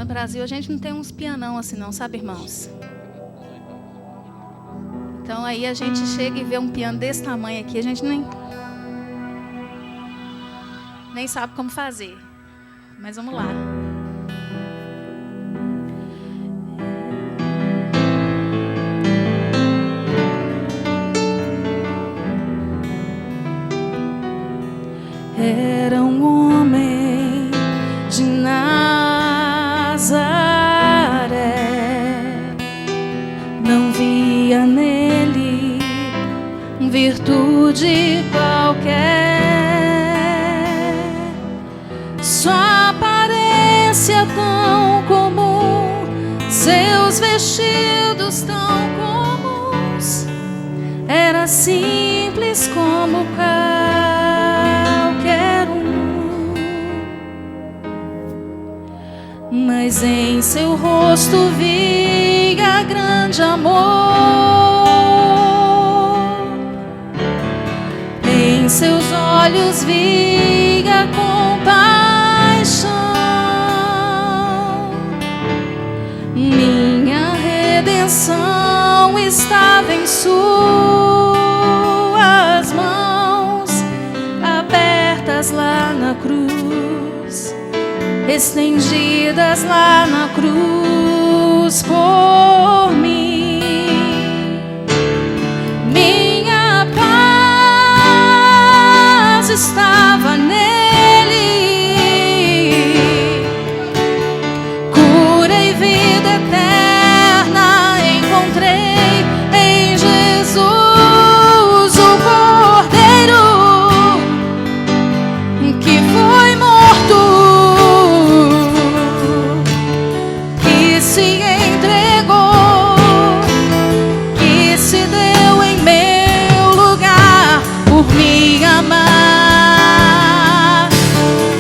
no Brasil a gente não tem uns pianão assim não, sabe, irmãos? Então aí a gente chega e vê um piano desse tamanho aqui, a gente nem sabe como fazer. Mas vamos lá. Era um homem de Nazaré, não via nele virtude qualquer, sua aparência tão comum, seus vestidos tão comuns, era simples como qualquer um. Mas em seu rosto via grande amor, em seus olhos via compaixão. Minha redenção estava em suas mãos, abertas lá na cruz, estendidas lá na cruz por mim. Minha paz estava nele, cura e vida eterna encontrei em Jesus, o Cordeiro que foi morto, que se entregou, que se deu em meu lugar por me amar,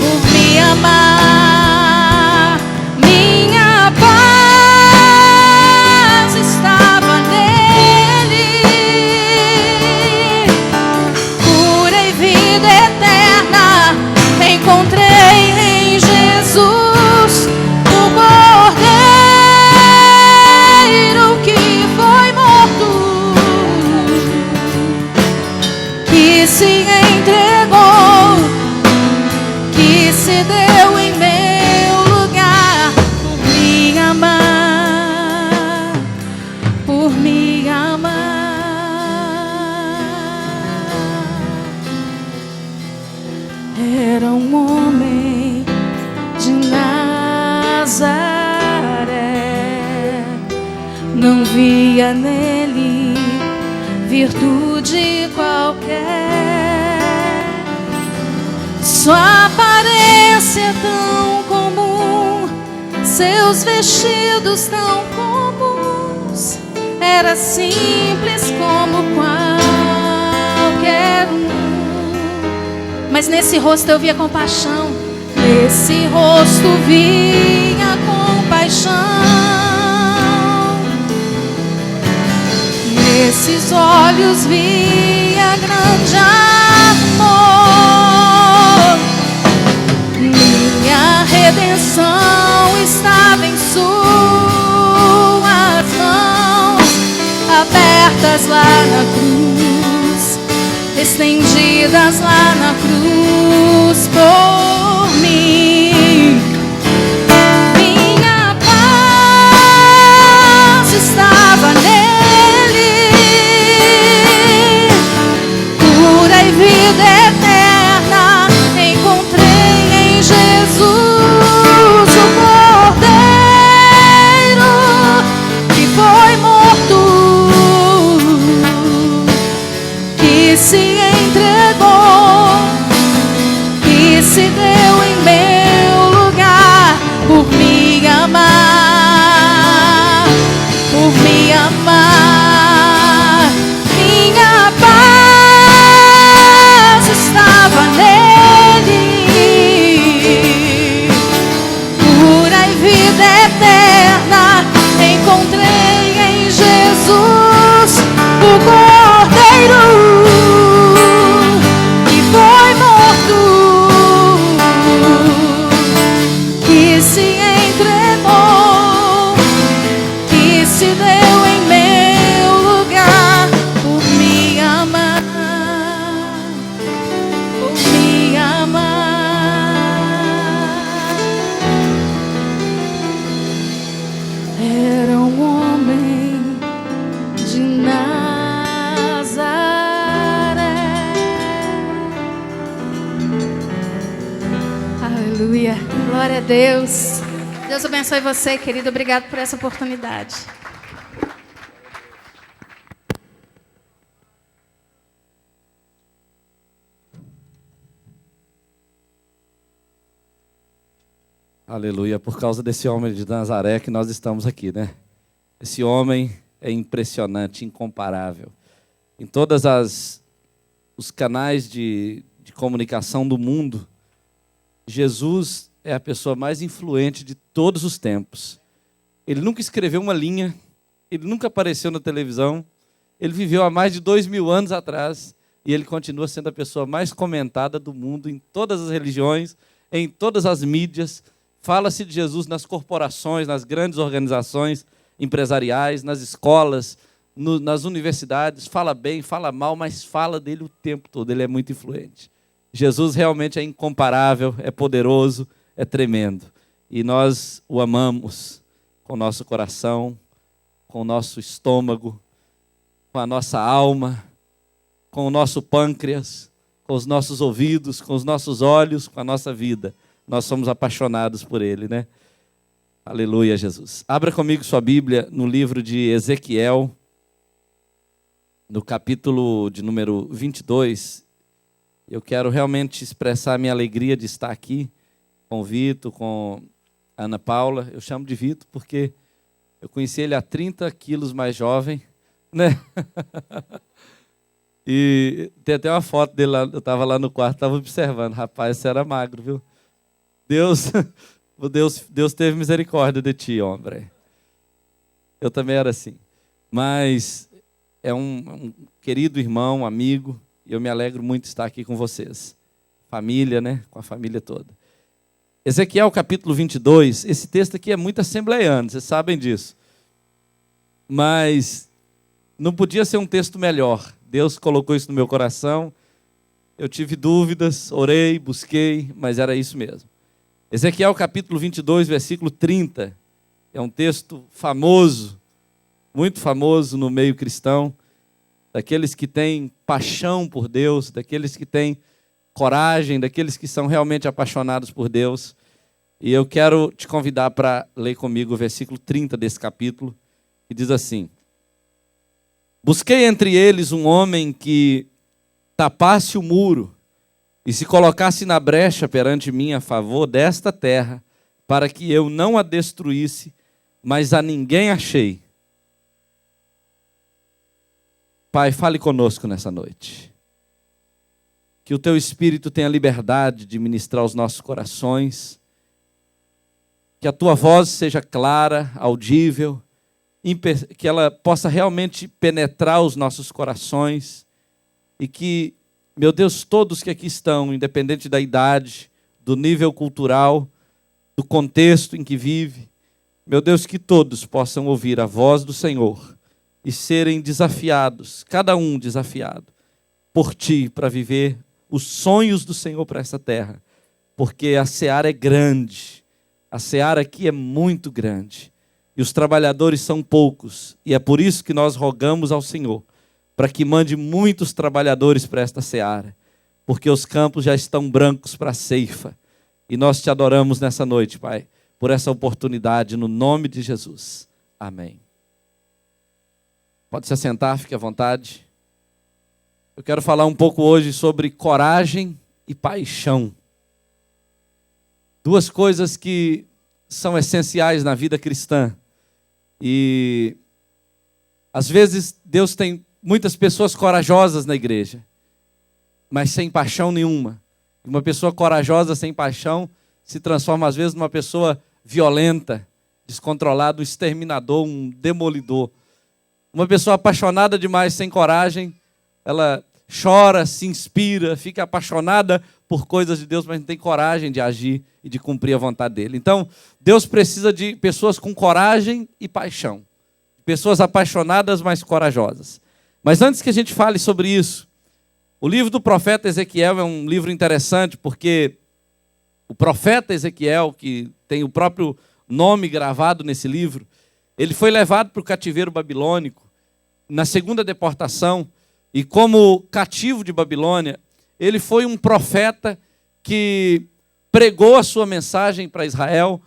por me amar. Minha paz estava nele, cura e vida eterna encontrei em Jesus, o Cordeiro que foi morto, que se entregou, que se deu em meu lugar por me amar, por me amar. Era um homem de Nazaré, não via nele virtude qualquer, sua aparência tão comum, seus vestidos tão comuns, era simples como qualquer um. Mas nesse rosto eu via compaixão, nesse rosto via compaixão, nesses olhos via grande amor. Minha redenção estava em suas mãos, abertas lá na cruz, estendidas lá na cruz por mim. Minha paz estava nele, cura e vida eterna encontrei em Jesus, o Cordeiro que foi morto, que se entregou, que se deu em meu lugar por me amar, por me amar. Minha paz estava nele, cura e vida eterna encontrei em Jesus, o Cordeiro que foi morto, Aleluia. Glória a Deus. Deus abençoe você, querido. Obrigado por essa oportunidade. Aleluia. Por causa desse homem de Nazaré que nós estamos aqui, né? Esse homem é impressionante, incomparável. Em todas os canais de comunicação do mundo, Jesus é a pessoa mais influente de todos os tempos. Ele nunca escreveu uma linha, ele nunca apareceu na televisão, ele viveu há mais de 2000 anos atrás e ele continua sendo a pessoa mais comentada do mundo em todas as religiões, em todas as mídias. Fala-se de Jesus nas corporações, nas grandes organizações empresariais, nas escolas, nas universidades. Fala bem, fala mal, mas fala dele o tempo todo. Ele é muito influente. Jesus realmente é incomparável, é poderoso, é tremendo. E nós o amamos com o nosso coração, com o nosso estômago, com a nossa alma, com o nosso pâncreas, com os nossos ouvidos, com os nossos olhos, com a nossa vida. Nós somos apaixonados por ele, né? Aleluia, Jesus. Abra comigo sua Bíblia no livro de Ezequiel, no capítulo de número 22. Eu quero realmente expressar a minha alegria de estar aqui com o Vitor, com a Ana Paula. Eu chamo de Vitor porque eu conheci ele há 30 quilos mais jovem, né? E tem até uma foto dele lá, eu estava lá no quarto, estava observando. Rapaz, você era magro, viu? Deus teve misericórdia de ti, homem. Eu também era assim. Mas é um querido irmão, amigo, e eu me alegro muito de estar aqui com vocês. Família, né? Com a família toda. Ezequiel capítulo 22, esse texto aqui é muito assembleiano, vocês sabem disso. Mas não podia ser um texto melhor. Deus colocou isso no meu coração. Eu tive dúvidas, orei, busquei, mas era isso mesmo. Ezequiel capítulo 22, versículo 30, é um texto famoso, muito famoso no meio cristão, daqueles que têm paixão por Deus, daqueles que têm coragem, daqueles que são realmente apaixonados por Deus. E eu quero te convidar para ler comigo o versículo 30 desse capítulo, que diz assim: busquei entre eles um homem que tapasse o muro e se colocasse na brecha perante mim a favor desta terra, para que eu não a destruísse, mas a ninguém achei. Pai, fale conosco nessa noite. Que o teu Espírito tenha liberdade de ministrar os nossos corações. Que a tua voz seja clara, audível, que ela possa realmente penetrar os nossos corações. E que, meu Deus, todos que aqui estão, independente da idade, do nível cultural, do contexto em que vive, meu Deus, que todos possam ouvir a voz do Senhor e serem desafiados, cada um desafiado, por Ti, para viver os sonhos do Senhor para essa terra. Porque a seara é grande, a seara aqui é muito grande, e os trabalhadores são poucos, e é por isso que nós rogamos ao Senhor, para que mande muitos trabalhadores para esta seara, porque os campos já estão brancos para a ceifa. E nós te adoramos nessa noite, Pai, por essa oportunidade, no nome de Jesus. Amém. Pode se assentar, fique à vontade. Eu quero falar um pouco hoje sobre coragem e paixão. Duas coisas que são essenciais na vida cristã. E às vezes Deus tem muitas pessoas corajosas na igreja, mas sem paixão nenhuma. Uma pessoa corajosa sem paixão se transforma às vezes numa pessoa violenta, descontrolada, um exterminador, um demolidor. Uma pessoa apaixonada demais sem coragem, ela chora, se inspira, fica apaixonada por coisas de Deus, mas não tem coragem de agir e de cumprir a vontade dele. Então, Deus precisa de pessoas com coragem e paixão. Pessoas apaixonadas, mas corajosas. Mas antes que a gente fale sobre isso, o livro do profeta Ezequiel é um livro interessante, porque o profeta Ezequiel, que tem o próprio nome gravado nesse livro, ele foi levado para o cativeiro babilônico, na segunda deportação, e como cativo de Babilônia, ele foi um profeta que pregou a sua mensagem para Israel,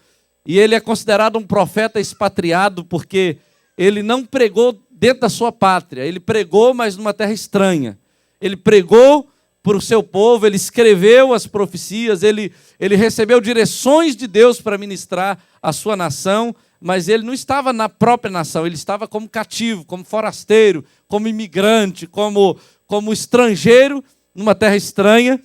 e ele é considerado um profeta expatriado, porque ele não pregou dentro da sua pátria, ele pregou, mas numa terra estranha. Ele pregou para o seu povo, ele escreveu as profecias, ele recebeu direções de Deus para ministrar a sua nação, mas ele não estava na própria nação, ele estava como cativo, como forasteiro, como imigrante, como estrangeiro numa terra estranha.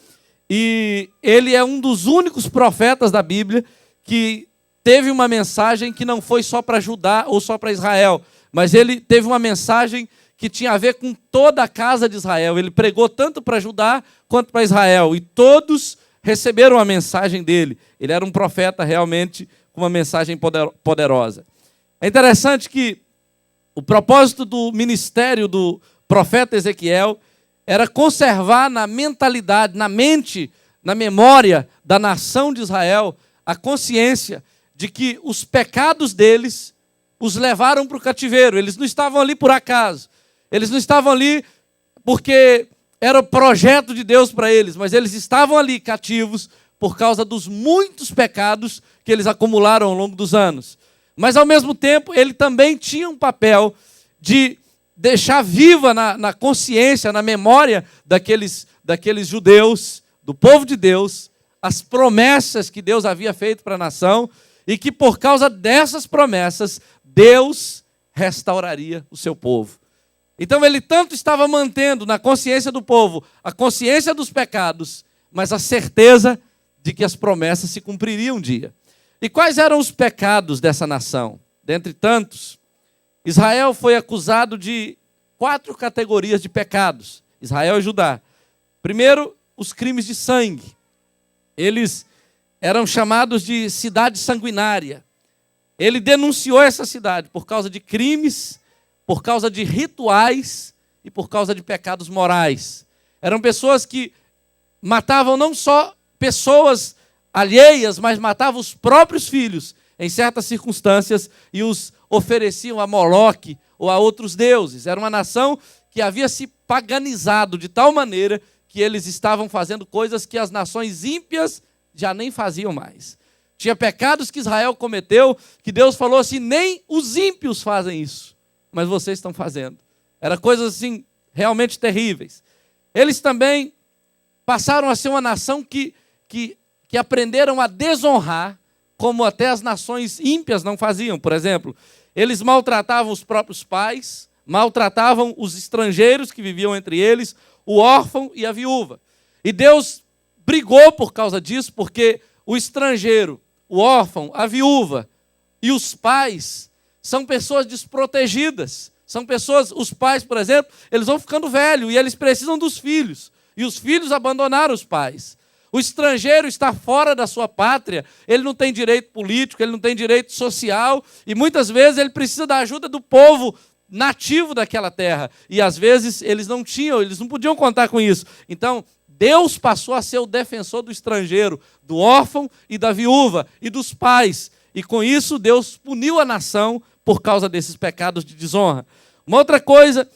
E ele é um dos únicos profetas da Bíblia que teve uma mensagem que não foi só para Judá ou só para Israel, mas ele teve uma mensagem que tinha a ver com toda a casa de Israel. Ele pregou tanto para Judá quanto para Israel, e todos receberam a mensagem dele. Ele era um profeta realmente com uma mensagem poderosa. É interessante que o propósito do ministério do profeta Ezequiel era conservar na mentalidade, na mente, na memória da nação de Israel, a consciência de que os pecados deles os levaram para o cativeiro. Eles não estavam ali por acaso. Eles não estavam ali porque era o projeto de Deus para eles, mas eles estavam ali cativos por causa dos muitos pecados que eles acumularam ao longo dos anos. Mas, ao mesmo tempo, ele também tinha um papel de deixar viva na consciência, na memória daqueles judeus, do povo de Deus, as promessas que Deus havia feito para a nação, e que por causa dessas promessas, Deus restauraria o seu povo. Então ele tanto estava mantendo na consciência do povo a consciência dos pecados, mas a certeza de que as promessas se cumpririam um dia. E quais eram os pecados dessa nação? Dentre tantos, Israel foi acusado de 4 categorias de pecados. Israel e Judá. Primeiro, os crimes de sangue. Eles eram chamados de cidade sanguinária. Ele denunciou essa cidade por causa de crimes, por causa de rituais e por causa de pecados morais. Eram pessoas que matavam não só pessoas alheias, mas matavam os próprios filhos em certas circunstâncias e os ofereciam a Moloque ou a outros deuses. Era uma nação que havia se paganizado de tal maneira que eles estavam fazendo coisas que as nações ímpias já nem faziam mais. Tinha pecados que Israel cometeu que Deus falou assim: nem os ímpios fazem isso, mas vocês estão fazendo. Eram coisas assim realmente terríveis. Eles também passaram a ser uma nação que aprenderam a desonrar, como até as nações ímpias não faziam. Por exemplo, eles maltratavam os próprios pais, maltratavam os estrangeiros que viviam entre eles, o órfão e a viúva. E Deus brigou por causa disso, porque o estrangeiro, o órfão, a viúva e os pais são pessoas desprotegidas. São pessoas, os pais, por exemplo, eles vão ficando velhos e eles precisam dos filhos. E os filhos abandonaram os pais. O estrangeiro está fora da sua pátria, ele não tem direito político, ele não tem direito social, e muitas vezes ele precisa da ajuda do povo nativo daquela terra. E às vezes eles não podiam contar com isso. Então, Deus passou a ser o defensor do estrangeiro, do órfão e da viúva e dos pais. E com isso, Deus puniu a nação por causa desses pecados de desonra. Uma outra coisa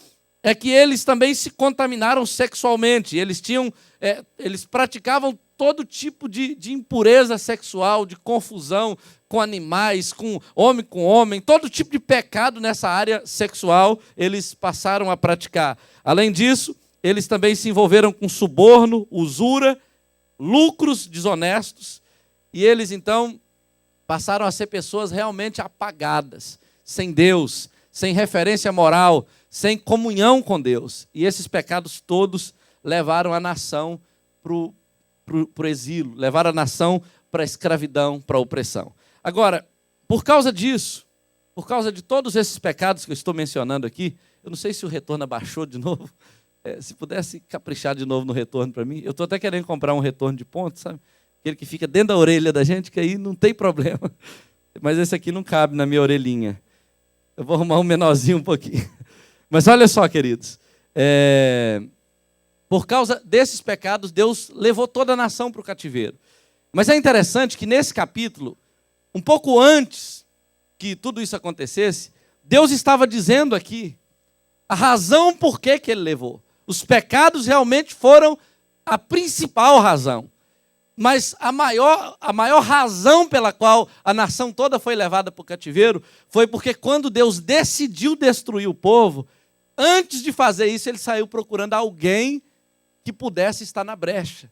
é que eles também se contaminaram sexualmente. Eles praticavam todo tipo de impureza sexual, de confusão com animais, com homem, todo tipo de pecado nessa área sexual eles passaram a praticar. Além disso, eles também se envolveram com suborno, usura, lucros desonestos, e eles então passaram a ser pessoas realmente apagadas, sem Deus, sem referência moral, sem comunhão com Deus. E esses pecados todos levaram a nação para o exílio, levaram a nação para a escravidão, para a opressão. Agora, por causa disso, por causa de todos esses pecados que eu estou mencionando aqui, eu não sei se o retorno abaixou de novo, se pudesse caprichar de novo no retorno para mim. Eu estou até querendo comprar um retorno de ponto, sabe? Aquele que fica dentro da orelha da gente, que aí não tem problema. Mas esse aqui não cabe na minha orelhinha. Eu vou arrumar um menorzinho um pouquinho. Mas olha só, queridos. Por causa desses pecados, Deus levou toda a nação para o cativeiro. Mas é interessante que nesse capítulo, um pouco antes que tudo isso acontecesse, Deus estava dizendo aqui a razão por que ele levou. Os pecados realmente foram a principal razão. Mas a maior razão pela qual a nação toda foi levada para o cativeiro foi porque quando Deus decidiu destruir o povo, antes de fazer isso, ele saiu procurando alguém que pudesse estar na brecha,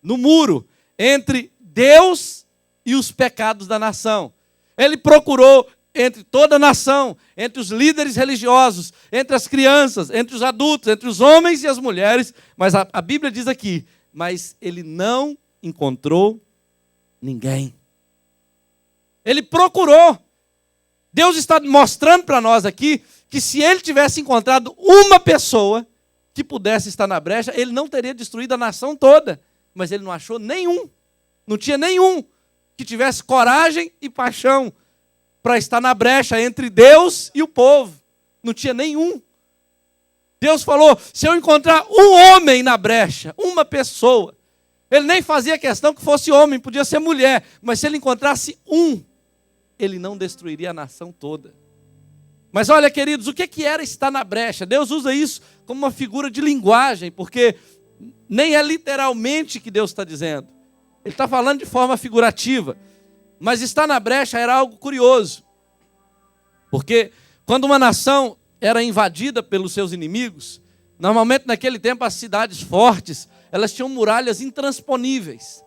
no muro, entre Deus e os pecados da nação. Ele procurou entre toda a nação, entre os líderes religiosos, entre as crianças, entre os adultos, entre os homens e as mulheres, mas a Bíblia diz aqui, mas ele não encontrou ninguém. Ele procurou. Deus está mostrando para nós aqui que se ele tivesse encontrado uma pessoa que pudesse estar na brecha, ele não teria destruído a nação toda. Mas ele não achou nenhum. Não tinha nenhum que tivesse coragem e paixão para estar na brecha entre Deus e o povo. Não tinha nenhum. Deus falou, se eu encontrar um homem na brecha, uma pessoa, ele nem fazia questão que fosse homem, podia ser mulher, mas se ele encontrasse um, ele não destruiria a nação toda. Mas olha, queridos, o que era estar na brecha? Deus usa isso como uma figura de linguagem, porque nem é literalmente que Deus está dizendo. Ele está falando de forma figurativa. Mas estar na brecha era algo curioso. Porque quando uma nação era invadida pelos seus inimigos, normalmente naquele tempo as cidades fortes, elas tinham muralhas intransponíveis.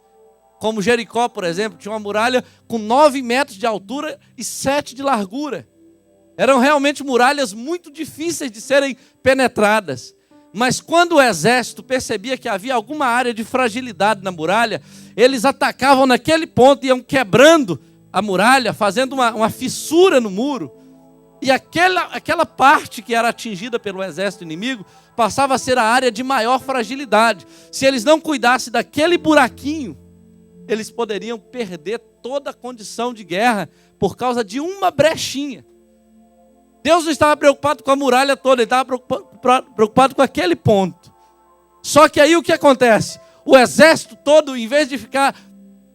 Como Jericó, por exemplo, tinha uma muralha com 9 metros de altura e 7 de largura. Eram realmente muralhas muito difíceis de serem penetradas. Mas quando o exército percebia que havia alguma área de fragilidade na muralha, eles atacavam naquele ponto, iam quebrando a muralha, fazendo uma fissura no muro. E aquela parte que era atingida pelo exército inimigo passava a ser a área de maior fragilidade. Se eles não cuidassem daquele buraquinho, eles poderiam perder toda a condição de guerra por causa de uma brechinha. Deus não estava preocupado com a muralha toda, ele estava preocupado com aquele ponto. Só que aí o que acontece? O exército todo, em vez de ficar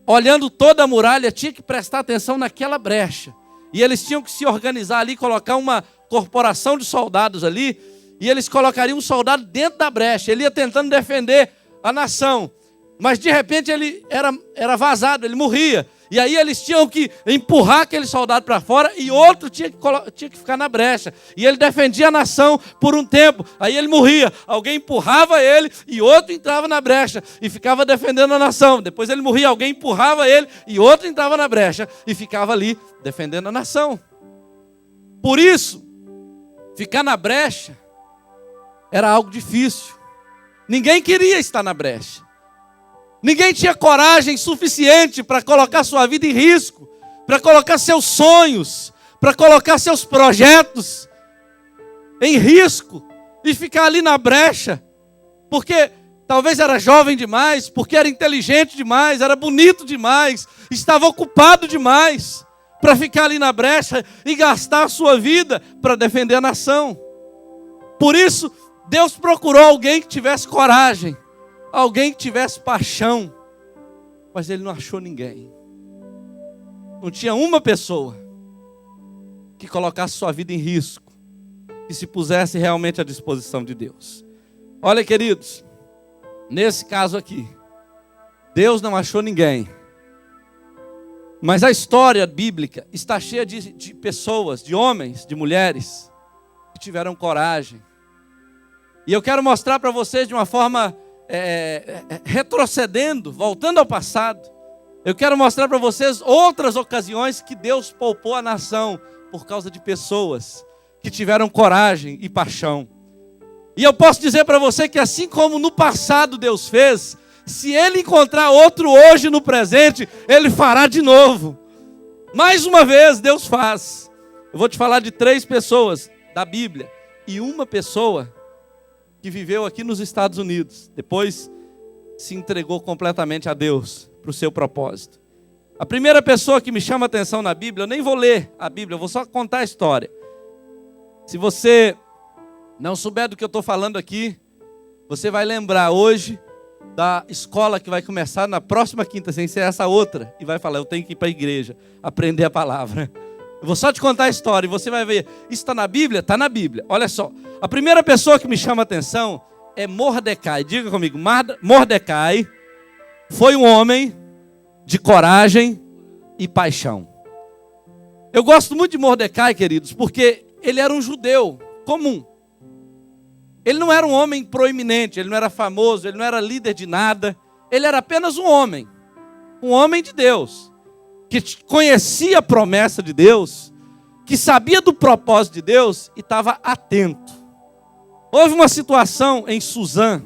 olhando toda a muralha, tinha que prestar atenção naquela brecha. E eles tinham que se organizar ali, colocar uma corporação de soldados ali, e eles colocariam um soldado dentro da brecha. Ele ia tentando defender a nação, mas de repente ele era vazado, ele morria. E aí eles tinham que empurrar aquele soldado para fora e outro tinha que ficar na brecha. E ele defendia a nação por um tempo. Aí ele morria. Alguém empurrava ele e outro entrava na brecha e ficava defendendo a nação. Depois ele morria, alguém empurrava ele e outro entrava na brecha e ficava ali defendendo a nação. Por isso, ficar na brecha era algo difícil. Ninguém queria estar na brecha. Ninguém tinha coragem suficiente para colocar sua vida em risco, para colocar seus sonhos, para colocar seus projetos em risco e ficar ali na brecha, porque talvez era jovem demais, porque era inteligente demais, era bonito demais, estava ocupado demais para ficar ali na brecha e gastar a sua vida para defender a nação. Por isso, Deus procurou alguém que tivesse coragem, alguém que tivesse paixão, mas ele não achou ninguém. Não tinha uma pessoa que colocasse sua vida em risco, que se pusesse realmente à disposição de Deus. Olha, queridos, nesse caso aqui, Deus não achou ninguém, mas a história bíblica está cheia de pessoas, de homens, de mulheres, que tiveram coragem. E eu quero mostrar para vocês de uma forma retrocedendo, voltando ao passado, eu quero mostrar para vocês outras ocasiões que Deus poupou a nação por causa de pessoas que tiveram coragem e paixão. E eu posso dizer para você que assim como no passado Deus fez, se Ele encontrar outro hoje no presente, Ele fará de novo. Mais uma vez Deus faz. Eu vou te falar de 3 pessoas da Bíblia e uma pessoa que viveu aqui nos Estados Unidos, depois se entregou completamente a Deus, para o seu propósito. A primeira pessoa que me chama a atenção na Bíblia, eu nem vou ler a Bíblia, eu vou só contar a história. Se você não souber do que eu estou falando aqui, você vai lembrar hoje da escola que vai começar na próxima quinta, sem ser essa outra, e vai falar, eu tenho que ir para a igreja, aprender a palavra. Eu vou só te contar a história e você vai ver. Isso está na Bíblia? Está na Bíblia. Olha só. A primeira pessoa que me chama a atenção é Mordecai. Diga comigo. Mordecai foi um homem de coragem e paixão. Eu gosto muito de Mordecai, queridos, porque ele era um judeu comum. Ele não era um homem proeminente, ele não era famoso, ele não era líder de nada. Ele era apenas um homem de Deus, que conhecia a promessa de Deus, que sabia do propósito de Deus e estava atento. Houve uma situação em Suzã,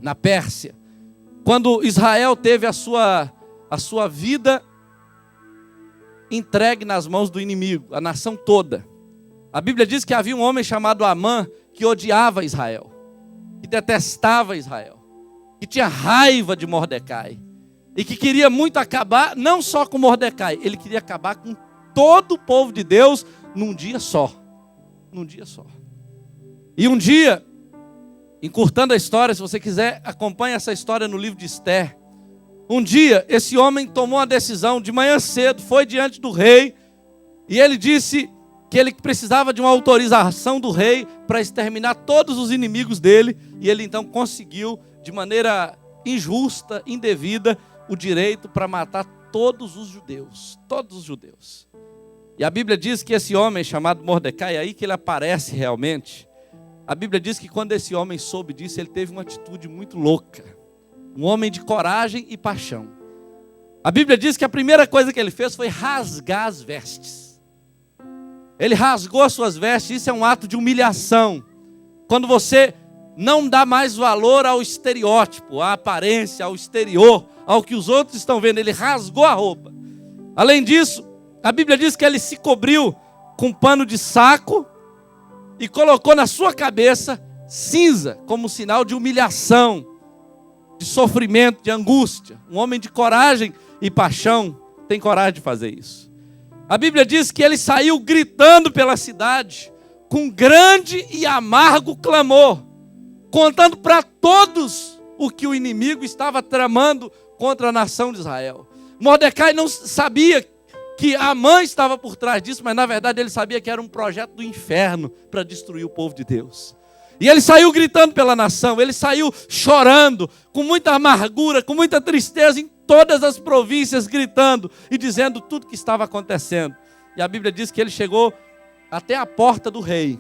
na Pérsia, quando Israel teve a sua vida entregue nas mãos do inimigo, a nação toda. A Bíblia diz que havia um homem chamado Amã que odiava Israel, que detestava Israel, que tinha raiva de Mordecai e que queria muito acabar, não só com Mordecai, ele queria acabar com todo o povo de Deus num dia só. Num dia só. E um dia, encurtando a história, se você quiser, acompanhe essa história no livro de Esther. Um dia, esse homem tomou uma decisão de manhã cedo, foi diante do rei, e ele disse que ele precisava de uma autorização do rei para exterminar todos os inimigos dele, e ele então conseguiu, de maneira injusta, indevida, o direito para matar todos os judeus. Todos os judeus. E a Bíblia diz que esse homem chamado Mordecai, é aí que ele aparece realmente. A Bíblia diz que quando esse homem soube disso, ele teve uma atitude muito louca. Um homem de coragem e paixão. A Bíblia diz que a primeira coisa que ele fez foi rasgar as vestes. Ele rasgou as suas vestes, isso é um ato de humilhação. Quando você não dá mais valor ao estereótipo, à aparência, ao exterior, ao que os outros estão vendo. Ele rasgou a roupa. Além disso, a Bíblia diz que ele se cobriu com um pano de saco e colocou na sua cabeça cinza, como sinal de humilhação, de sofrimento, de angústia. Um homem de coragem e paixão tem coragem de fazer isso. A Bíblia diz que ele saiu gritando pela cidade, com grande e amargo clamor, contando para todos o que o inimigo estava tramando contra a nação de Israel. Mordecai não sabia que Amã estava por trás disso, mas na verdade ele sabia que era um projeto do inferno para destruir o povo de Deus. E ele saiu gritando pela nação, ele saiu chorando, com muita amargura, com muita tristeza em todas as províncias, gritando e dizendo tudo que estava acontecendo. E a Bíblia diz que ele chegou até a porta do rei,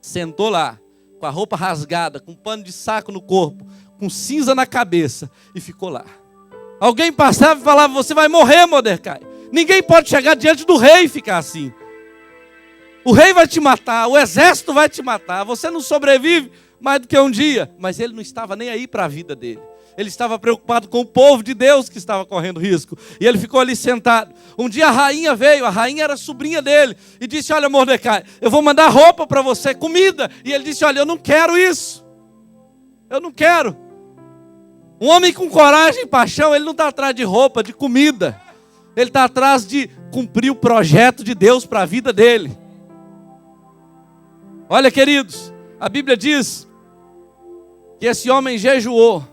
sentou lá, com a roupa rasgada, com um pano de saco no corpo, com cinza na cabeça, e ficou lá. Alguém passava e falava: você vai morrer, Mordecai. Ninguém pode chegar diante do rei e ficar assim. O rei vai te matar, o exército vai te matar, você não sobrevive mais do que um dia. Mas ele não estava nem aí para a vida dele. Ele estava preocupado com o povo de Deus que estava correndo risco. E ele ficou ali sentado. Um dia a rainha veio, a rainha era sobrinha dele, e disse: olha, Mordecai, eu vou mandar roupa para você, comida. E ele disse: olha, eu não quero isso. Eu não quero. Um homem com coragem e paixão, ele não está atrás de roupa, de comida. Ele está atrás de cumprir o projeto de Deus para a vida dele. Olha, queridos, a Bíblia diz que esse homem jejuou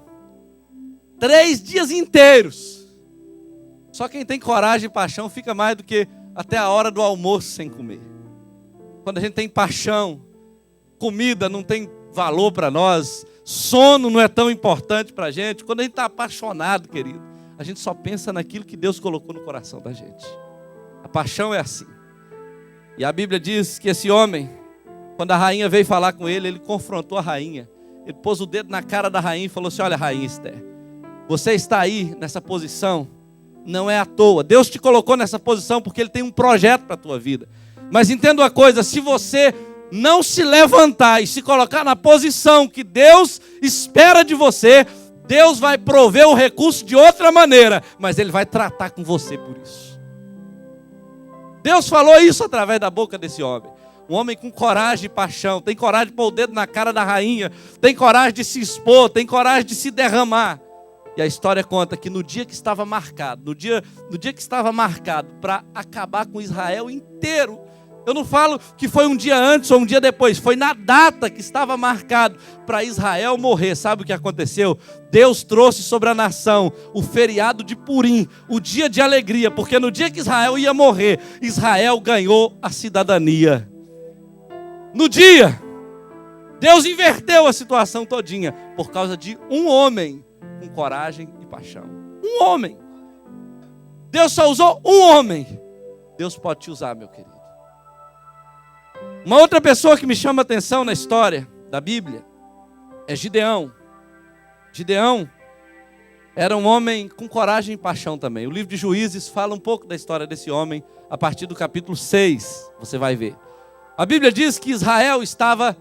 3 dias inteiros. Só quem tem coragem e paixão fica mais do que até a hora do almoço sem comer. Quando a gente tem paixão, comida não tem valor para nós, sono não é tão importante para a gente. Quando a gente está apaixonado, querido, a gente só pensa naquilo que Deus colocou no coração da gente. A paixão é assim. E a Bíblia diz que esse homem, quando a rainha veio falar com ele, ele confrontou a rainha. Ele pôs o dedo na cara da rainha e falou assim: olha, rainha Esther, você está aí nessa posição, não é à toa. Deus te colocou nessa posição porque Ele tem um projeto para a tua vida. Mas entenda uma coisa: se você não se levantar e se colocar na posição que Deus espera de você, Deus vai prover o recurso de outra maneira, mas Ele vai tratar com você por isso. Deus falou isso através da boca desse homem. Um homem com coragem e paixão, tem coragem de pôr o dedo na cara da rainha, tem coragem de se expor, tem coragem de se derramar. E a história conta que no dia que estava marcado, no dia que estava marcado para acabar com Israel inteiro, eu não falo que foi um dia antes ou um dia depois, foi na data que estava marcado para Israel morrer. Sabe o que aconteceu? Deus trouxe sobre a nação o feriado de Purim, o dia de alegria, porque no dia que Israel ia morrer, Israel ganhou a cidadania. No dia, Deus inverteu a situação todinha por causa de um homem com coragem e paixão. Um homem. Deus só usou um homem. Deus pode te usar, meu querido. Uma outra pessoa que me chama a atenção na história da Bíblia é Gideão. Gideão era um homem com coragem e paixão também. O livro de Juízes fala um pouco da história desse homem a partir do capítulo 6. Você vai ver. A Bíblia diz que Israel estava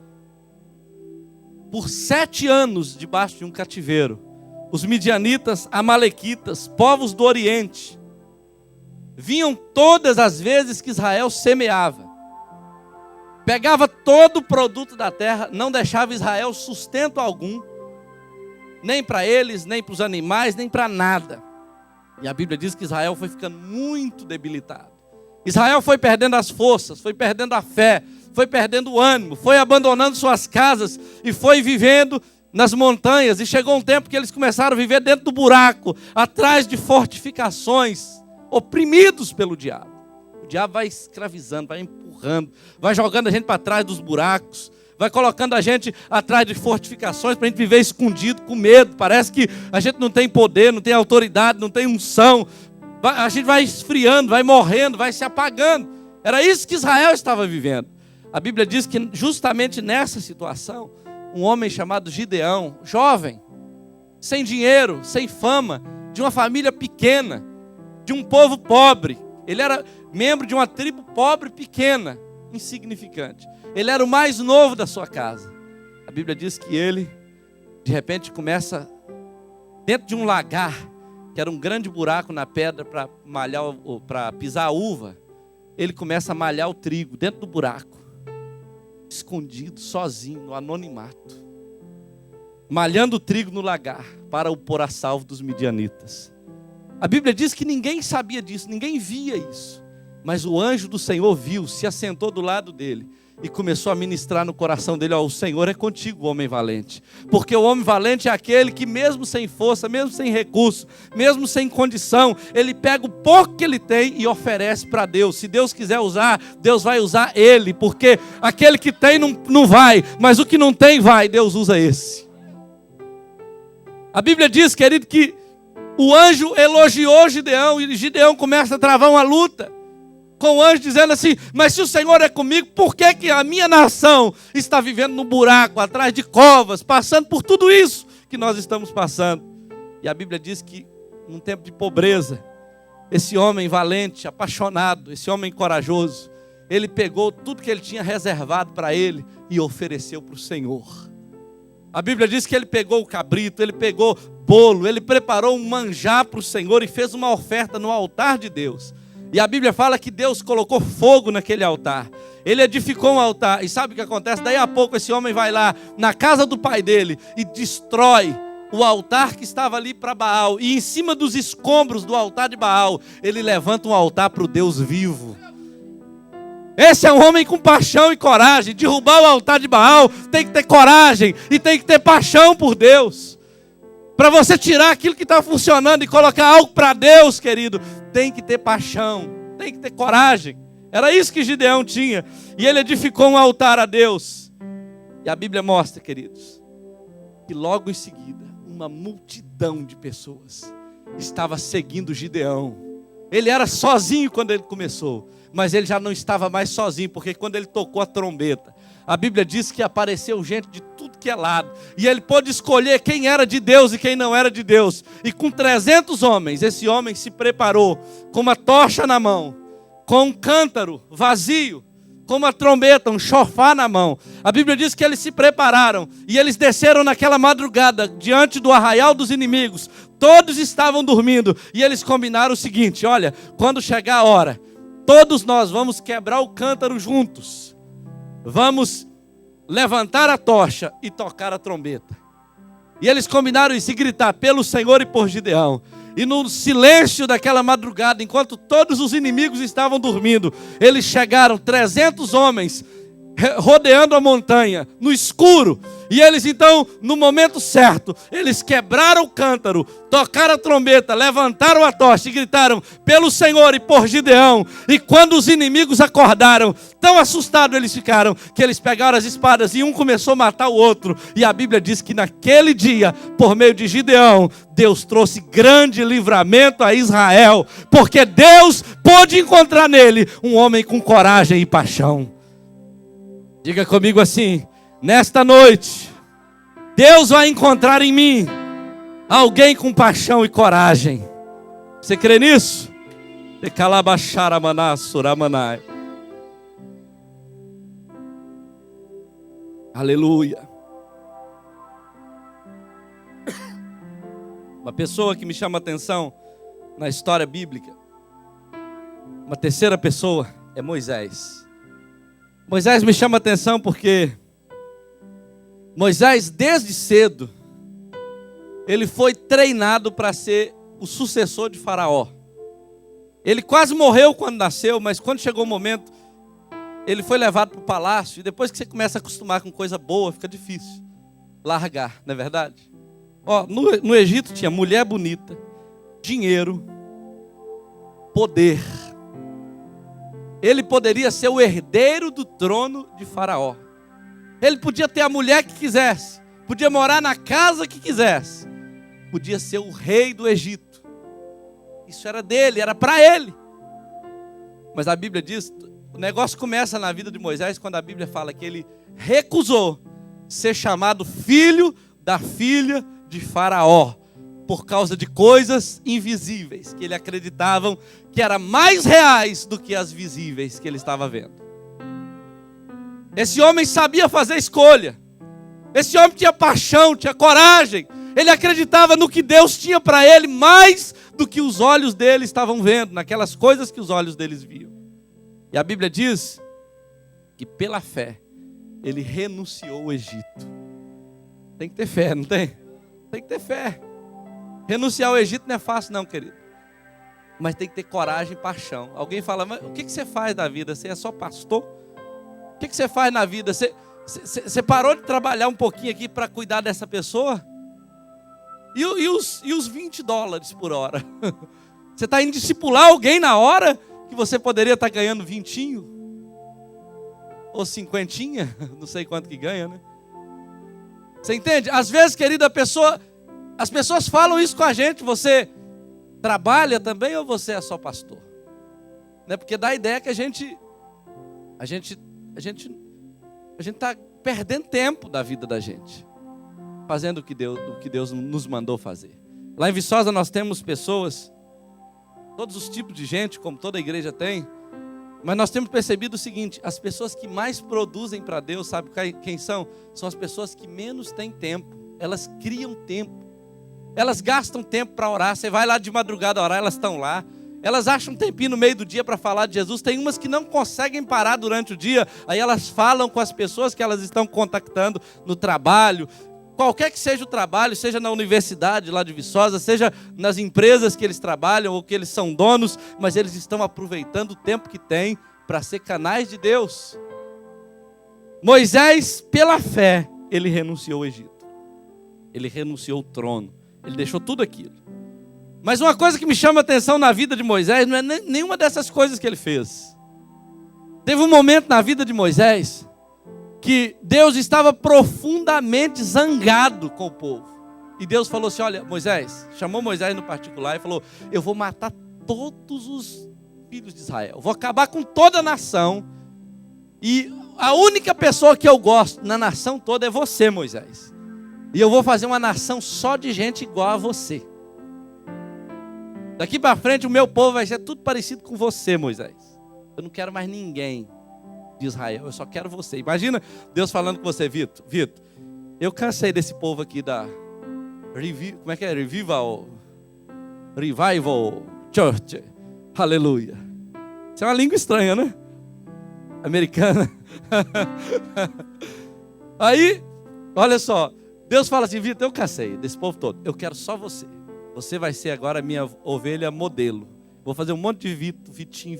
por 7 anos debaixo de um cativeiro. Os midianitas, amalequitas, povos do Oriente, vinham todas as vezes que Israel semeava. Pegava todo o produto da terra, não deixava Israel sustento algum, nem para eles, nem para os animais, nem para nada. E a Bíblia diz que Israel foi ficando muito debilitado. Israel foi perdendo as forças, foi perdendo a fé, foi perdendo o ânimo, foi abandonando suas casas e foi vivendo nas montanhas. E chegou um tempo que eles começaram a viver dentro do buraco, atrás de fortificações, oprimidos pelo diabo. O diabo vai escravizando, vai empurrando, vai jogando a gente para trás dos buracos, vai colocando a gente atrás de fortificações para a gente viver escondido, com medo. Parece que a gente não tem poder, não tem autoridade, não tem unção. A gente vai esfriando, vai morrendo, vai se apagando. Era isso que Israel estava vivendo. A Bíblia diz que justamente nessa situação, um homem chamado Gideão, jovem, sem dinheiro, sem fama, de uma família pequena, de um povo pobre. Ele era membro de uma tribo pobre, pequena, insignificante. Ele era o mais novo da sua casa. A Bíblia diz que ele, de repente, começa dentro de um lagar, que era um grande buraco na pedra para malhar, para pisar a uva. Ele começa a malhar o trigo dentro do buraco, escondido, sozinho, no anonimato, malhando o trigo no lagar para o pôr a salvo dos midianitas. A Bíblia diz que ninguém sabia disso, ninguém via isso. Mas o anjo do Senhor viu, se assentou do lado dele e começou a ministrar no coração dele: o Senhor é contigo, homem valente. Porque o homem valente é aquele que mesmo sem força, mesmo sem recurso, mesmo sem condição, ele pega o pouco que ele tem e oferece para Deus. Se Deus quiser usar, Deus vai usar ele. Porque aquele que tem não vai, mas o que não tem vai, Deus usa esse. A Bíblia diz, querido, que o anjo elogiou Gideão e Gideão começa a travar uma luta com o anjo dizendo assim: mas se o Senhor é comigo, por que que a minha nação está vivendo no buraco, atrás de covas, passando por tudo isso que nós estamos passando? E a Bíblia diz que num tempo de pobreza, esse homem valente, apaixonado, esse homem corajoso, ele pegou tudo que ele tinha reservado para ele e ofereceu para o Senhor. A Bíblia diz que ele pegou o cabrito, ele pegou bolo, ele preparou um manjar para o Senhor e fez uma oferta no altar de Deus. E a Bíblia fala que Deus colocou fogo naquele altar. Ele edificou um altar. E sabe o que acontece? Daí a pouco esse homem vai lá na casa do pai dele e destrói o altar que estava ali para Baal. E em cima dos escombros do altar de Baal, ele levanta um altar para o Deus vivo. Esse é um homem com paixão e coragem. Derrubar o altar de Baal tem que ter coragem e tem que ter paixão por Deus. Para você tirar aquilo que está funcionando e colocar algo para Deus, querido, tem que ter paixão, tem que ter coragem. Era isso que Gideão tinha. E ele edificou um altar a Deus. E a Bíblia mostra, queridos, que logo em seguida, uma multidão de pessoas estava seguindo Gideão. Ele era sozinho quando ele começou, mas ele já não estava mais sozinho, porque quando ele tocou a trombeta, a Bíblia diz que apareceu gente de tudo que é lado. E ele pôde escolher quem era de Deus e quem não era de Deus. E com 300 homens, esse homem se preparou com uma tocha na mão, com um cântaro vazio, com uma trombeta, um chofar na mão. A Bíblia diz que eles se prepararam e eles desceram naquela madrugada diante do arraial dos inimigos. Todos estavam dormindo e eles combinaram o seguinte: olha, quando chegar a hora, todos nós vamos quebrar o cântaro juntos. Vamos levantar a tocha e tocar a trombeta. E eles combinaram isso e gritar pelo Senhor e por Gideão. E no silêncio daquela madrugada, enquanto todos os inimigos estavam dormindo, eles chegaram, 300 homens, rodeando a montanha, no escuro. E eles então, no momento certo, eles quebraram o cântaro, tocaram a trombeta, levantaram a tocha e gritaram pelo Senhor e por Gideão. E quando os inimigos acordaram, tão assustados eles ficaram, que eles pegaram as espadas e um começou a matar o outro. E a Bíblia diz que naquele dia, por meio de Gideão, Deus trouxe grande livramento a Israel, porque Deus pôde encontrar nele um homem com coragem e paixão. Diga comigo assim: nesta noite, Deus vai encontrar em mim alguém com paixão e coragem. Você crê nisso? Aleluia. Uma pessoa que me chama a atenção na história bíblica, uma terceira pessoa, é Moisés. Moisés me chama a atenção porque Moisés, desde cedo, ele foi treinado para ser o sucessor de Faraó. Ele quase morreu quando nasceu, mas quando chegou o momento, ele foi levado para o palácio. E depois que você começa a acostumar com coisa boa, fica difícil largar, não é verdade? No Egito tinha mulher bonita, dinheiro, poder. Ele poderia ser o herdeiro do trono de Faraó. Ele podia ter a mulher que quisesse, podia morar na casa que quisesse, podia ser o rei do Egito. Isso era dele, era para ele. Mas a Bíblia diz, o negócio começa na vida de Moisés quando a Bíblia fala que ele recusou ser chamado filho da filha de Faraó, por causa de coisas invisíveis que ele acreditavam que eram mais reais do que as visíveis que ele estava vendo. Esse homem sabia fazer escolha. Esse homem tinha paixão, tinha coragem. Ele acreditava no que Deus tinha para ele mais do que os olhos dele estavam vendo, naquelas coisas que os olhos deles viam. E a Bíblia diz que pela fé ele renunciou ao Egito. Tem que ter fé, não tem? Tem que ter fé. Renunciar ao Egito não é fácil não, querido. Mas tem que ter coragem e paixão. Alguém fala, mas o que você faz na vida? Você é só pastor? O que você faz na vida? Você parou de trabalhar um pouquinho aqui para cuidar dessa pessoa? E os $20 por hora? Você está indo discipular alguém na hora que você poderia estar ganhando 20? Ou 50? Não sei quanto que ganha, né? Você entende? Às vezes, querida, as pessoas falam isso com a gente. Você trabalha também ou você é só pastor? Né? Porque dá a ideia que a gente está perdendo tempo da vida da gente, fazendo o que Deus nos mandou fazer. Lá em Viçosa nós temos pessoas, todos os tipos de gente, como toda igreja tem, mas nós temos percebido o seguinte: as pessoas que mais produzem para Deus, sabe quem são? São as pessoas que menos têm tempo. Elas criam tempo, elas gastam tempo para orar. Você vai lá de madrugada orar, elas estão lá. Elas acham um tempinho no meio do dia para falar de Jesus. Tem umas que não conseguem parar durante o dia, aí elas falam com as pessoas que elas estão contactando no trabalho. Qualquer que seja o trabalho, seja na universidade lá de Viçosa, seja nas empresas que eles trabalham ou que eles são donos, mas eles estão aproveitando o tempo que têm para ser canais de Deus. Moisés, pela fé, ele renunciou ao Egito. Ele renunciou ao trono. Ele deixou tudo aquilo. Mas uma coisa que me chama a atenção na vida de Moisés não é nenhuma dessas coisas que ele fez. Teve um momento na vida de Moisés que Deus estava profundamente zangado com o povo. E Deus falou assim, olha, Moisés, chamou Moisés no particular e falou, eu vou matar todos os filhos de Israel. Vou acabar com toda a nação. E a única pessoa que eu gosto na nação toda é você, Moisés. E eu vou fazer uma nação só de gente igual a você. Daqui para frente o meu povo vai ser tudo parecido com você, Moisés. Eu não quero mais ninguém de Israel, eu só quero você. Imagina Deus falando com você, Vitor, eu cansei desse povo aqui da como é que é? Revival Church. Aleluia. Isso é uma língua estranha, né? Americana. Aí, olha só, Deus fala assim, Vitor, eu cansei desse povo todo, eu quero só você. Você vai ser agora a minha ovelha modelo. Vou fazer um monte de Vitinha,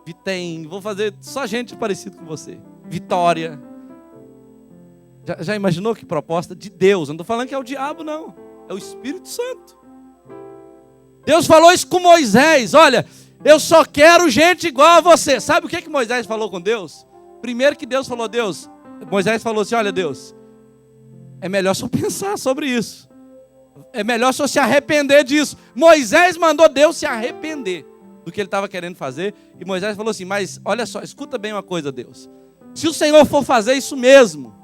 Vitem. Vou fazer só gente parecida com você. Vitória. Já imaginou que proposta de Deus? Eu não estou falando que é o diabo, não. É o Espírito Santo. Deus falou isso com Moisés. Olha, eu só quero gente igual a você. Sabe o que Moisés falou com Deus? Primeiro que Deus falou, Moisés falou assim, olha Deus, é melhor só pensar sobre isso. É melhor só se arrepender disso. Moisés mandou Deus se arrepender do que ele estava querendo fazer. E Moisés falou assim, mas olha só, escuta bem uma coisa, Deus. Se o Senhor for fazer isso mesmo,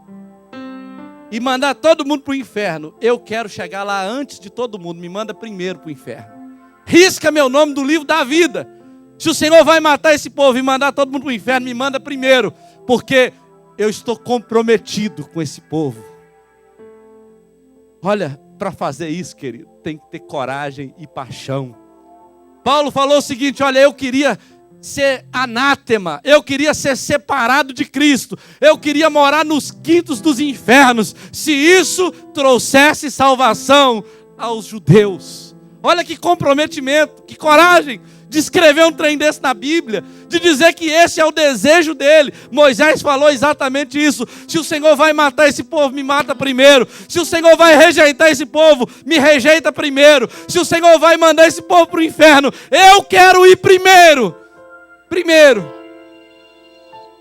e mandar todo mundo para o inferno, eu quero chegar lá antes de todo mundo, me manda primeiro para o inferno. Risca meu nome do livro da vida. Se o Senhor vai matar esse povo e mandar todo mundo para o inferno, me manda primeiro, porque eu estou comprometido com esse povo. Olha, para fazer isso, querido, tem que ter coragem e paixão. Paulo falou o seguinte, olha, eu queria ser anátema, eu queria ser separado de Cristo, eu queria morar nos quintos dos infernos, se isso trouxesse salvação aos judeus. Olha que comprometimento, que coragem de escrever um trem desse na Bíblia, de dizer que esse é o desejo dele. Moisés falou exatamente isso. Se o Senhor vai matar esse povo, me mata primeiro. Se o Senhor vai rejeitar esse povo, me rejeita primeiro. Se o Senhor vai mandar esse povo para o inferno, eu quero ir primeiro. Primeiro.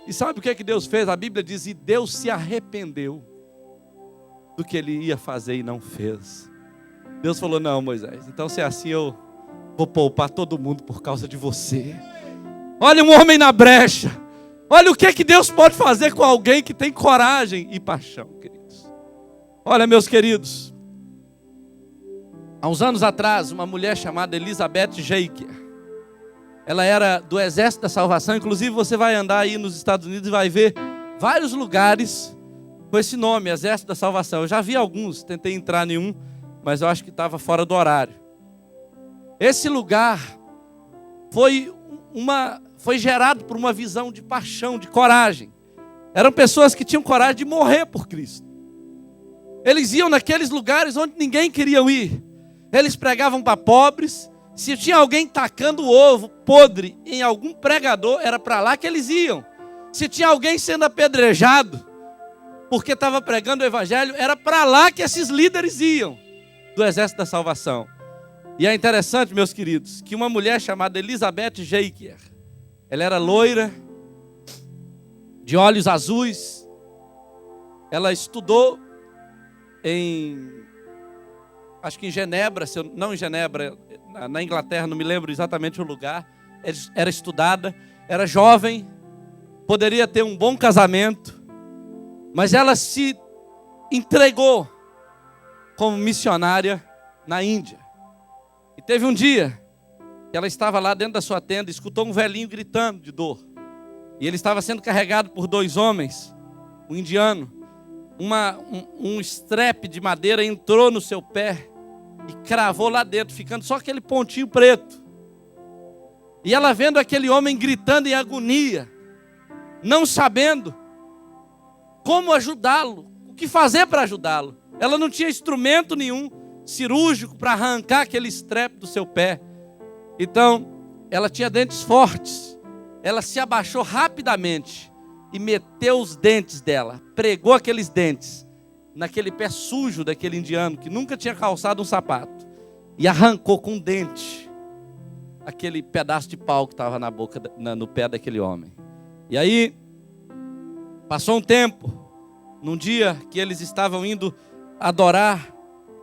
E sabe o que é que Deus fez? A Bíblia diz, e Deus se arrependeu do que ele ia fazer e não fez. Deus falou, não, Moisés, então se é assim eu vou poupar todo mundo por causa de você. Olha um homem na brecha. Olha o que é que Deus pode fazer com alguém que tem coragem e paixão, queridos. Olha, meus queridos, há uns anos atrás, uma mulher chamada Elizabeth Jaeger, ela era do Exército da Salvação. Inclusive você vai andar aí nos Estados Unidos e vai ver vários lugares com esse nome, Exército da Salvação. Eu já vi alguns, tentei entrar em um, mas eu acho que estava fora do horário. Esse lugar foi gerado por uma visão de paixão, de coragem. Eram pessoas que tinham coragem de morrer por Cristo. Eles iam naqueles lugares onde ninguém queria ir. Eles pregavam para pobres. Se tinha alguém tacando ovo podre em algum pregador, era para lá que eles iam. Se tinha alguém sendo apedrejado porque estava pregando o evangelho, era para lá que esses líderes iam, do Exército da Salvação. E é interessante, meus queridos, que uma mulher chamada Elizabeth Jaeger, ela era loira, de olhos azuis, ela estudou acho que em Genebra, não em Genebra, na Inglaterra, não me lembro exatamente o lugar, era estudada, era jovem, poderia ter um bom casamento, mas ela se entregou como missionária na Índia. E teve um dia que ela estava lá dentro da sua tenda, escutou um velhinho gritando de dor. E ele estava sendo carregado por dois homens, um indiano. Um estrepe de madeira entrou no seu pé e cravou lá dentro, ficando só aquele pontinho preto. E ela vendo aquele homem gritando em agonia, não sabendo como ajudá-lo, o que fazer para ajudá-lo. Ela não tinha instrumento nenhum cirúrgico para arrancar aquele estrepe do seu pé. Então, ela tinha dentes fortes. Ela se abaixou rapidamente e meteu os dentes dela, pregou aqueles dentes naquele pé sujo daquele indiano que nunca tinha calçado um sapato, e arrancou com um dente aquele pedaço de pau que estava no pé daquele homem. E aí, passou um tempo, num dia que eles estavam indo adorar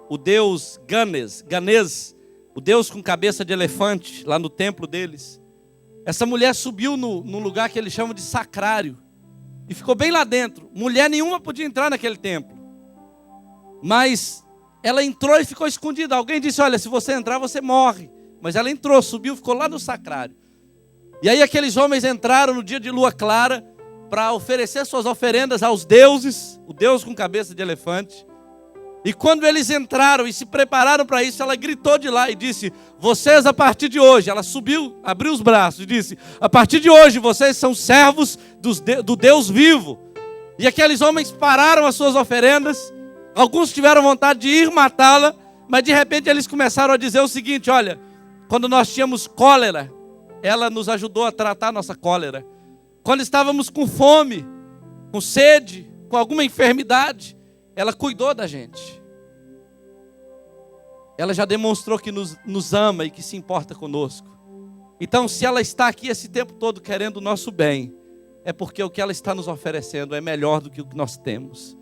o deus Ganesh, o deus com cabeça de elefante, lá no templo deles. Essa mulher subiu num lugar que eles chamam de sacrário e ficou bem lá dentro. Mulher nenhuma podia entrar naquele templo, mas ela entrou e ficou escondida. Alguém disse, olha, se você entrar você morre. Mas ela entrou, subiu, ficou lá no sacrário. E aí aqueles homens entraram no dia de lua clara para oferecer suas oferendas aos deuses, o deus com cabeça de elefante. E quando eles entraram e se prepararam para isso, ela gritou de lá e disse, vocês a partir de hoje, ela subiu, abriu os braços e disse, a partir de hoje vocês são servos do Deus vivo. E aqueles homens pararam as suas oferendas, alguns tiveram vontade de ir matá-la, mas de repente eles começaram a dizer o seguinte, olha, quando nós tínhamos cólera, ela nos ajudou a tratar a nossa cólera. Quando estávamos com fome, com sede, com alguma enfermidade, ela cuidou da gente. Ela já demonstrou que nos ama e que se importa conosco. Então, se ela está aqui esse tempo todo querendo o nosso bem, é porque o que ela está nos oferecendo é melhor do que o que nós temos.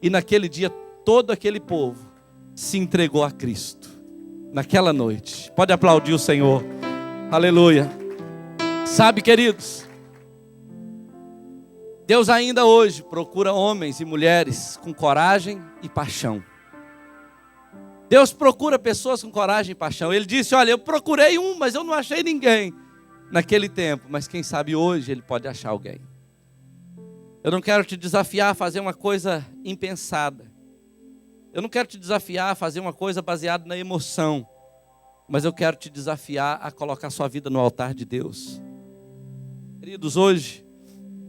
E naquele dia, todo aquele povo se entregou a Cristo. Naquela noite. Pode aplaudir o Senhor. Aleluia. Sabe, queridos, Deus ainda hoje procura homens e mulheres com coragem e paixão. Deus procura pessoas com coragem e paixão. Ele disse, olha, eu procurei um, mas eu não achei ninguém naquele tempo. Mas quem sabe hoje ele pode achar alguém. Eu não quero te desafiar a fazer uma coisa impensada. Eu não quero te desafiar a fazer uma coisa baseada na emoção. Mas eu quero te desafiar a colocar sua vida no altar de Deus. Queridos, hoje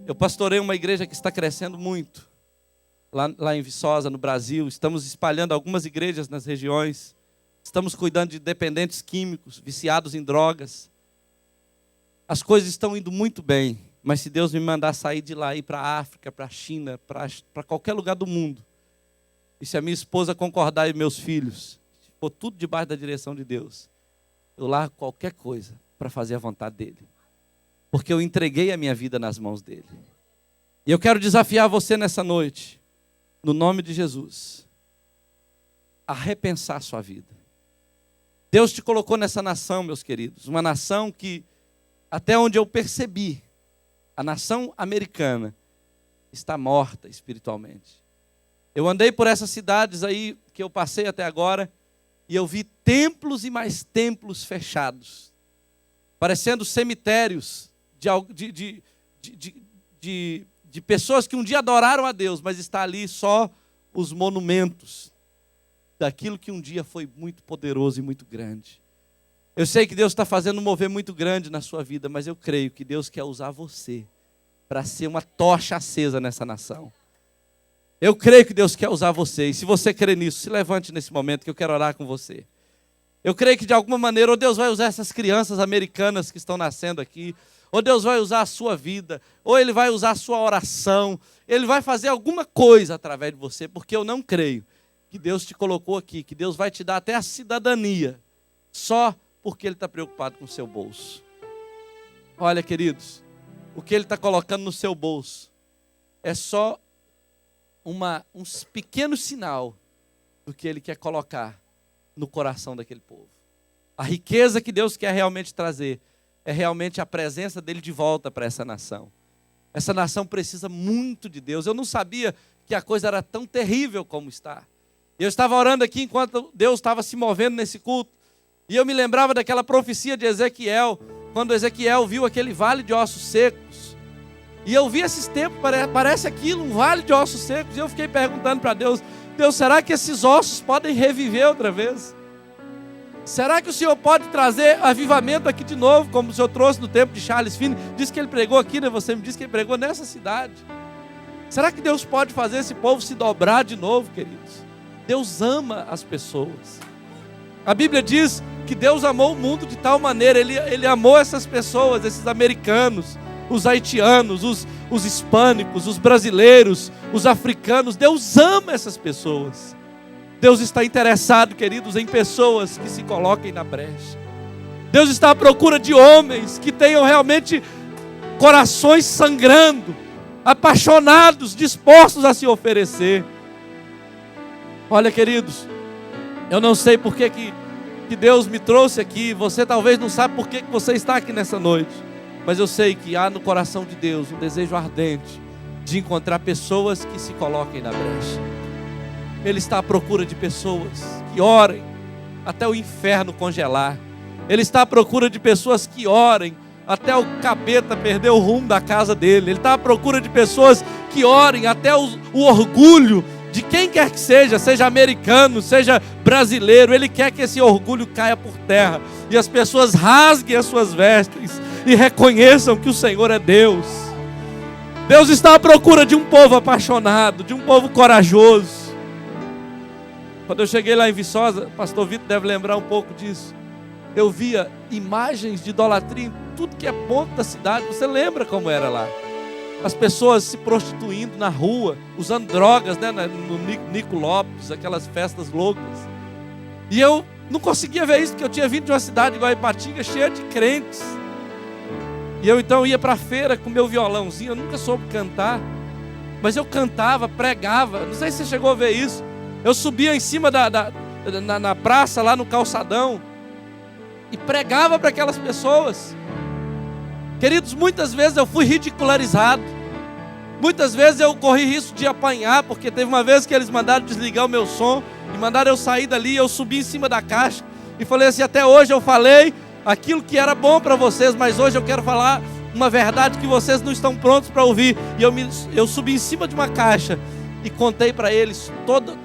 eu pastorei uma igreja que está crescendo muito. Lá em Viçosa, no Brasil. Estamos espalhando algumas igrejas nas regiões. Estamos cuidando de dependentes químicos, viciados em drogas. As coisas estão indo muito bem. Mas se Deus me mandar sair de lá e ir para a África, para a China, para qualquer lugar do mundo, e se a minha esposa concordar e meus filhos, se for tudo debaixo da direção de Deus, eu largo qualquer coisa para fazer a vontade dEle. Porque eu entreguei a minha vida nas mãos dEle. E eu quero desafiar você nessa noite, no nome de Jesus, a repensar a sua vida. Deus te colocou nessa nação, meus queridos, uma nação que, até onde eu percebi, a nação americana está morta espiritualmente. Eu andei por essas cidades aí que eu passei até agora e eu vi templos e mais templos fechados, parecendo cemitérios de pessoas que um dia adoraram a Deus, mas está ali só os monumentos daquilo que um dia foi muito poderoso e muito grande. Eu sei que Deus está fazendo um mover muito grande na sua vida, mas eu creio que Deus quer usar você para ser uma tocha acesa nessa nação. Eu creio que Deus quer usar você, e se você crê nisso, se levante nesse momento que eu quero orar com você. Eu creio que de alguma maneira, ou Deus vai usar essas crianças americanas que estão nascendo aqui, ou Deus vai usar a sua vida, ou Ele vai usar a sua oração, Ele vai fazer alguma coisa através de você, porque eu não creio que Deus te colocou aqui, que Deus vai te dar até a cidadania, só porque Ele está preocupado com o seu bolso. Olha, queridos, o que Ele está colocando no seu bolso é só um pequeno sinal do que Ele quer colocar no coração daquele povo. A riqueza que Deus quer realmente trazer é realmente a presença dEle de volta para essa nação. Essa nação precisa muito de Deus. Eu não sabia que a coisa era tão terrível como está. Eu estava orando aqui enquanto Deus estava se movendo nesse culto. E eu me lembrava daquela profecia de Ezequiel, quando Ezequiel viu aquele vale de ossos secos. E eu vi esses tempos, parece aquilo, um vale de ossos secos. E eu fiquei perguntando para Deus, Deus, será que esses ossos podem reviver outra vez? Será que o Senhor pode trazer avivamento aqui de novo, como o Senhor trouxe no tempo de Charles Finney? Diz que ele pregou aqui, né? Você me disse que ele pregou nessa cidade. Será que Deus pode fazer esse povo se dobrar de novo, queridos? Deus ama as pessoas. A Bíblia diz que Deus amou o mundo de tal maneira, Ele amou essas pessoas, esses americanos, os haitianos, os hispânicos, os brasileiros, os africanos. Deus ama essas pessoas. Deus está interessado, queridos, em pessoas que se coloquem na brecha. Deus está à procura de homens que tenham realmente corações sangrando, apaixonados, dispostos a se oferecer. Olha, queridos, eu não sei por que Deus me trouxe aqui. Você talvez não sabe por que você está aqui nessa noite. Mas eu sei que há no coração de Deus um desejo ardente de encontrar pessoas que se coloquem na brecha. Ele está à procura de pessoas que orem até o inferno congelar. Ele está à procura de pessoas que orem até o capeta perder o rumo da casa dele. Ele está à procura de pessoas que orem até o orgulho de quem quer que seja americano, seja brasileiro. Ele quer que esse orgulho caia por terra e as pessoas rasguem as suas vestes e reconheçam que o Senhor é Deus. Deus está à procura de um povo apaixonado, de um povo corajoso. Quando eu cheguei lá em Viçosa, o pastor Vitor deve lembrar um pouco disso. Eu via imagens de idolatria em tudo que é ponto da cidade. Você lembra como era lá? as pessoas se prostituindo na rua, usando drogas, né, no Nico Lopes, aquelas festas loucas. E eu não conseguia ver isso, porque eu tinha vindo de uma cidade igual a Ipatinga, cheia de crentes. E eu então ia para a feira com meu violãozinho, eu nunca soube cantar, mas eu cantava, pregava. Não sei se você chegou a ver isso. Eu subia em cima na praça, lá no calçadão, e pregava para aquelas pessoas. Queridos, muitas vezes eu fui ridicularizado. Muitas vezes eu corri risco de apanhar, porque teve uma vez que eles mandaram desligar o meu som e mandaram eu sair dali, e eu subi em cima da caixa e falei assim: até hoje eu falei aquilo que era bom para vocês, mas hoje eu quero falar uma verdade que vocês não estão prontos para ouvir. E eu subi em cima de uma caixa e contei para eles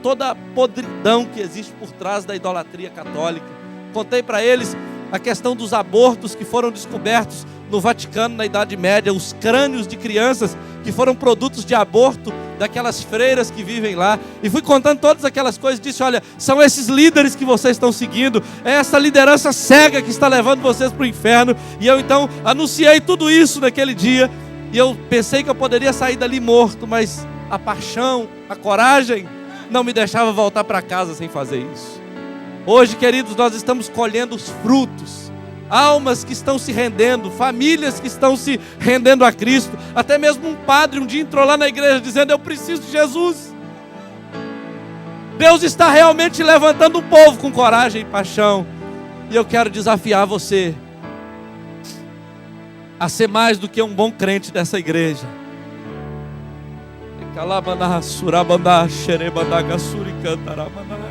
toda a podridão que existe por trás da idolatria católica. Contei para eles a questão dos abortos que foram descobertos no Vaticano na Idade Média, os crânios de crianças que foram produtos de aborto daquelas freiras que vivem lá. E fui contando todas aquelas coisas, disse: olha, são esses líderes que vocês estão seguindo, é essa liderança cega que está levando vocês para o inferno. E eu então anunciei tudo isso naquele dia, e eu pensei que eu poderia sair dali morto, mas a paixão, a coragem não me deixava voltar para casa sem fazer isso. Hoje, queridos, nós estamos colhendo os frutos. Almas que estão se rendendo, famílias que estão se rendendo a Cristo. Até mesmo um padre um dia entrou lá na igreja dizendo: eu preciso de Jesus. Deus está realmente levantando um povo com coragem e paixão. E eu quero desafiar você a ser mais do que um bom crente dessa igreja. Calabana, surabanda, xerebanda, gassuri, cantarabana.